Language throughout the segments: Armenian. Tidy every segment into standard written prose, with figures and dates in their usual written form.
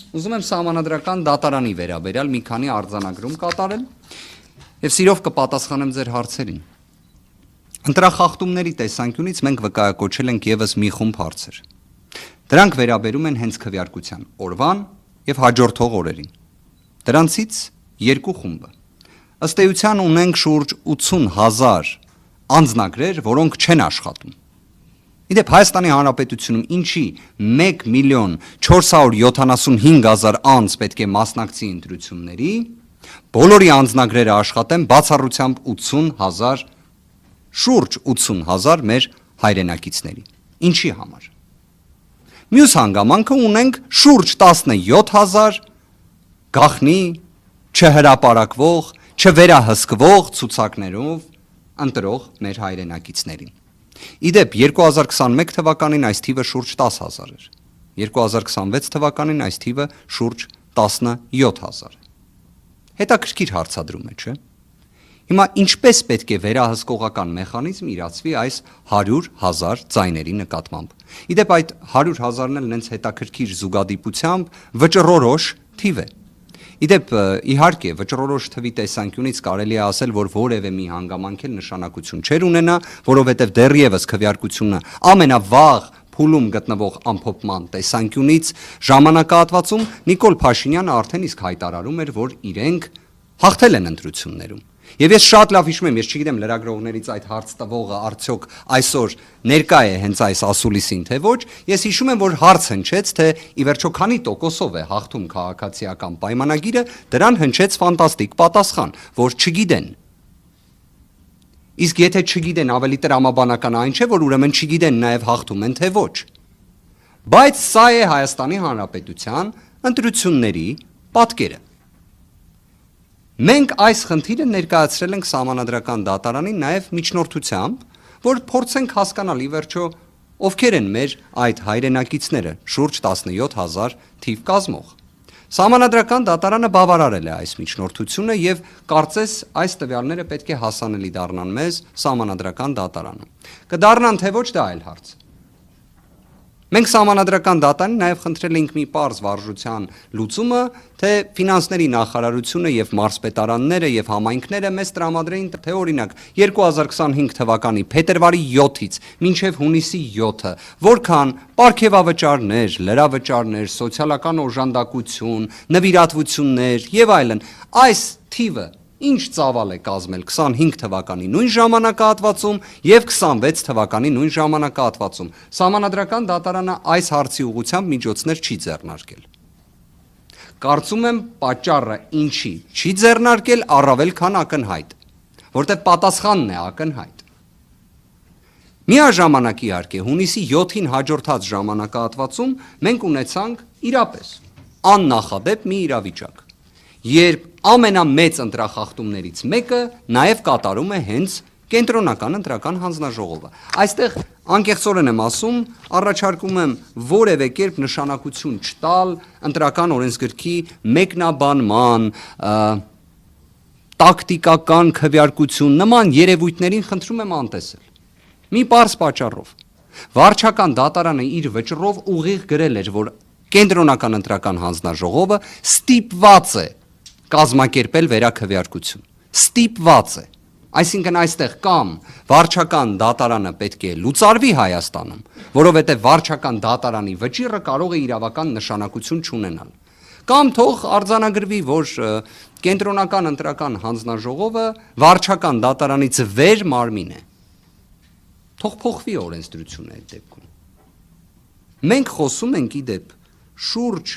ուզում եմ սահմանադրական դատարանի վերաբերյալ մի քանի արձանագրում կատարել եւ սիրով կպատասխանեմ ձեր հարցերին։ Ընտրախախտումների տեսանկյունից մենք վկայակոչել ենք եւս մի խումբ հարցեր։ Դրանք վերաբերում են հենց քվեարկության օրվան եւ հաջորդող օրերին։ Դրանցից երկու խումբը ըստ էության ունենք շուրջ 80,000 անձնագրեր, որոնք չեն աշխատում։ Իդեպ Հայաստանի Հանրապետությունում ինչի 1,475,000 անձ պետք է մասնակցի ընտրությունների, բոլորի անձնագրերը աշխատեն բացառությամբ 80,000, շուրջ 80,000 մեր հայրենակիցների։ Ինչի համար։ Մյուս հանգամանքը ունենք շուրջ 17,000 գաղտնի, չհրապարակվող, չվերահսկվող ցուցակներով ընտրող մեր հայրենակիցներին։ Իդեպ 2021 թվականին այս թիվը շուրջ 10,000 էր, 2026 թվականին այս թիվը շուրջ 17,000 է։ Հետաքրքիր հարցադրում է, չէ՞։ Հիմա ինչպես պետք է վերահսկողական մեխանիզմ իրացվի այս 100,000 ձայների նկատմամբ։ Իդեպ այդ 100,000-ն էլ նենց հետաքրքիր զուգադիպությամբ վճռորոշ թիվ է։ Իդեպ իհարկե վճռորոշ թվի տեսանկյունից կարելի է ասել, որ որևէ մի հանգամանք էլ նշանակություն չէր ունենա, որովհետև դեռևս քվեարկությունը ամենավաղ փուլում գտնվող ամփոփման տեսանկյունից ժամանակահատվածում Նիկոլ Փաշինյանը արդեն իսկ հայտարարում էր, որ իրենք հաղթել են ընտրություններում։ Եվ ես շատ լավ հիշում եմ, ես չգիտեմ լրագրողներից այդ հարց տվողը արդյոք այսօր ներկա է հենց այս ասուլիսին, թե ոչ, ես հիշում եմ, որ հարց հնչեց, թե ի վերջո քանի տոկոսով է հաղթում քաղաքացիական պայմանագիրը, դրան հնչեց ֆանտաստիկ պատասխան, որ չգիտեն։ Իսկ եթե չգիտեն, ավելի տրամաբանական այն չէ, որ ուրեմն չգիտեն նաև հաղթում են, թե ոչ։ Բայց սա է Հայաստանի Հանրապետության ընտրությունների պատկերը։ Մենք այս խնդիրը ներկայացրել ենք Սահմանադրական դատարանին նաև միջնորդությամբ, որ փորձենք հասկանալ ի վերջո ովքեր են մեր այդ հայրենակիցները, շուրջ 17,000 թիվ կազմող։ Սահմանադրական դատարանը բավարարել է այս միջնորդությունը եւ կարծես այս տվյալները պետք է հասանելի դառնան մեզ Սահմանադրական դատարանը։ Կդառնան թե ոչ դա այլ հարց։ Մենք Սահմանադրական դատարանին նաև խնդրել ենք մի պարզ վարժության լուծումը, թե ֆինանսների նախարարությունը եւ մարզպետարանները եւ համայնքները մեզ տրամադրեին, թե օրինակ 2025 թվականի փետրվարի 7-ից մինչեւ հունիսի 7-ը որքան պարգևավճարներ, լրավճարներ, սոցիալական օժանդակություն, նվիրատվություններ եւ այլն այս թիվը ինչ ծավալ է կազմել 25 թվականի նույն ժամանակահատվածում եւ 26 թվականի նույն ժամանակահատվածում։ Սահմանադրական դատարանը այս հարցի ուղղությամբ միջոցներ չի ձեռնարկել։ Կարծում եմ պատճառը ինչի չի ձեռնարկել առավել քան ակնհայտ, որտեղ պատասխանն է ակնհայտ։ Միաժամանակ իհարկե հունիսի 7-ին հաջորդած ժամանակահատվածում մենք ունեցանք իրապես աննախադեպ մի իրավիճակ, երբ ամենամեծ ընտրախախտումներից մեկը նաև կատարում է հենց կենտրոնական ընտրական հանձնաժողովը։ Այստեղ անկեղծորեն եմ ասում, առաջարկում եմ որևէ կերպ նշանակություն չտալ ընտրական օրենսգրքի մեկնաբանման, տակտիկական քվեարկություն նման երևույթներին խնդրում եմ անտեսել։ Մի պարզ պատճառով։ Վարչական դատարանը իր վճռով ուղիղ գրել էր, որ կենտրոնական ընտրական հանձնաժողովը ստիպված է կազմակերպել վերաքվեարկություն։ Ստիպված է։ Այսինքն այստեղ կամ վարչական դատարանը պետք է լուծարվի Հայաստանում, որովհետև վարչական դատարանի վճիռը կարող է իրավական նշանակություն չունենալ։ Կամ թող արձանագրվի, որ կենտրոնական ընտրական հանձնաժողովը վարչական դատարանից վեր մարմին է։ Թող փոխվի օրենսդրությունը այդ դեպքում։ Մենք խոսում ենք իդեպ շուրջ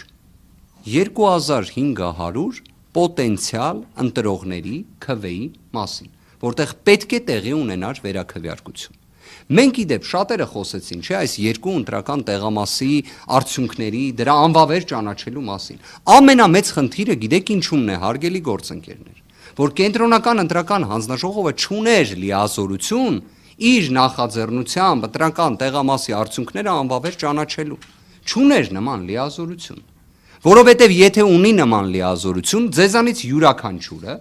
2500 պոտենցիալ ընտրողների քվեի մասին, որտեղ պետք է տեղի ունենար վերաքվեարկություն։ Մենք իդեպ շատերը խոսեցին, չէ, այս երկու ընտրական տեղամասի արդյունքների, դրա անվավեր ճանաչելու մասին։ Ամենամեծ խնդիրը գիտեք ինչումն է, հարգելի գործընկերներ, որ կենտրոնական ընտրական հանձնաժողովը չուներ լիազորություն իր նախաձեռնությամբ ընտրական տեղամասի արդյունքները անվավեր ճանաչելու։ Չուներ նման լիազորություն։ Որովհետև եթե ունի նման լիազորություն, ձեզանից յուրաքանչյուրը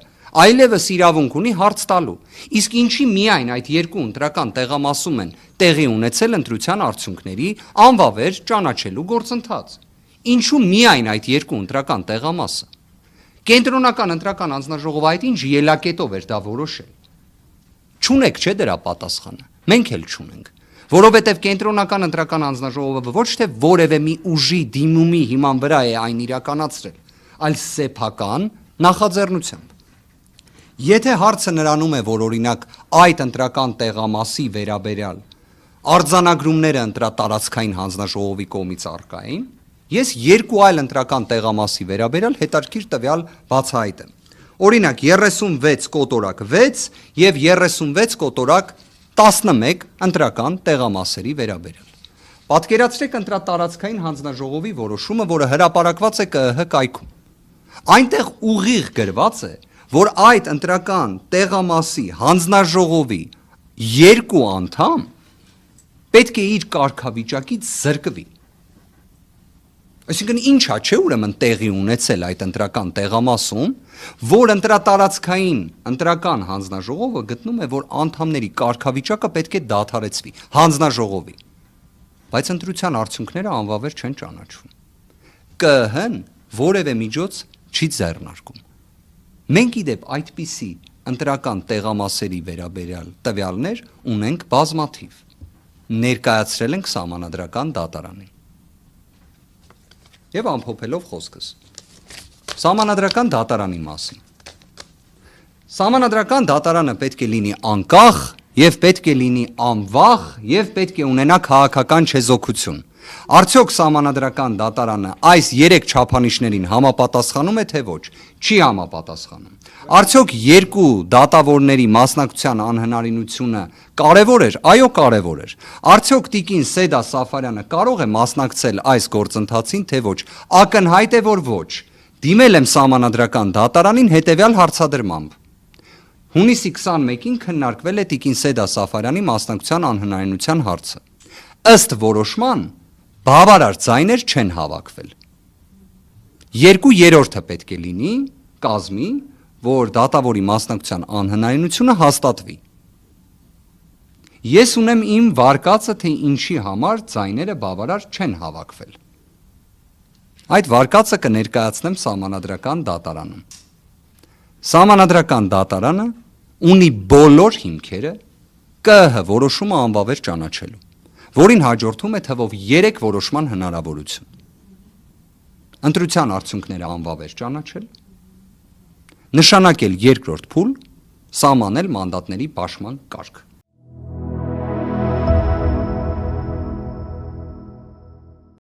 այլևս իրավունք ունի հարց տալու։ Իսկ ինչի միայն այդ երկու ընտրական տեղամասում են տեղի ունեցել ընտրության արդյունքների անվավեր ճանաչելու գործընթաց։ Ինչու միայն այդ երկու ընտրական տեղամասը։ Կենտրոնական ընտրական հանձնաժողովը այդ ինչ ելակետով էր դա որոշել։ Չունեք չէ դրա պատասխանը։ Մենք էլ չունենք, որովհետև կենտրոնական ընտրական հանձնաժողովը ոչ թե որևէ մի ուժի դիմումի հիման վրա է այն իրականացրել, այլ սեփական նախաձեռնությամբ։ Եթե հարցը նրանում է, որ օրինակ այդ ընտրական տեղամասի վերաբերյալ արձանագրումները ընտրատարածքային հանձնաժողովի կողմից առկա էին, ես երկու այլ ընտրական տեղամասի վերաբերյալ հետաքրքիր տվյալ բացահայտեմ։ Օրինակ 36 կոտորակ 6 եւ 36 կոտորակ 11 ընտրական տեղամասերի վերաբերյալ։ Պատկերացրեք ընտրատարածքային հանձնաժողովի որոշումը, որը հրապարակված է ԿԸՀ կայքում։ Այնտեղ ուղիղ գրված է, որ այդ ընտրական տեղամասի հանձնաժողովի երկու անդամ պետք է իր կարգավիճակից զրկվի։ Այսինքն ինչա չէ ուրեմն տեղի ունեցել այդ ընտրական տեղամասում, որ ընտրատարածքային ընտրական հանձնաժողովը գտնում է, որ անդամների կարգավիճակը պետք է դադարեցվի հանձնաժողովի, բայց ընտրության արդյունքները անվավեր չեն ճանաչվում։ ԿԸՀ-ն որևէ միջոց չի ձեռնարկում։ Մենք իդեպ այդպիսի ընտրական տեղամասերի վերաբերյալ տվյալներ ունենք բազմաթիվ, ներկայացրել ենք Սահմանադրական դատարանին։ Եվ ամփոփելով խոսքս, Սահմանադրական դատարանի մասին։ Սահմանադրական դատարանը պետք է լինի անկախ եւ պետք է լինի անվախ եւ պետք է ունենա քաղաքական չեզոքություն։ Արդյոք Սահմանադրական դատարանը այս 3 չափանիշներին համապատասխանում է թե ոչ։ Չի համապատասխանում։ Արդյոք երկու դատավորների մասնակցության անհնարինությունը կարևոր էր։ Այո, կարևոր էր։ Արդյոք տիկին Սեդա Սաֆարյանը կարող է մասնակցել այս գործընթացին թե ոչ։ Ակնհայտ է, որ ոչ։ Դիմել եմ Սահմանադրական դատարանին հետևյալ հարցադրմամբ։ Հունիսի 21-ին քննարկվել է տիկին Սեդա Սաֆարյանի մասնակցության անհնարինության հարցը։ Ըստ որոշման բավարար ձայներ չեն հավաքվել։ 2/3-ը պետք է լինի կազմի, որ դատավորի մասնակցության անհնարինությունը հաստատվի։ Ես ունեմ իմ վարկածը, թե ինչի համար ձայները բավարար չեն հավաքվել։ Այդ վարկածը կներկայացնեմ Սահմանադրական դատարանում։ Սահմանադրական դատարանը ունի բոլոր հիմքերը ԿԸՀ որոշումը անվավեր ճանաչելու, որին հաջորդում է թվով 3 որոշման հնարավորություն։ Ընտրության արդյունքները անվավեր ճանաչել, նշանակել երկրորդ փուլ, սահմանել մանդատների պաշտման կարգ։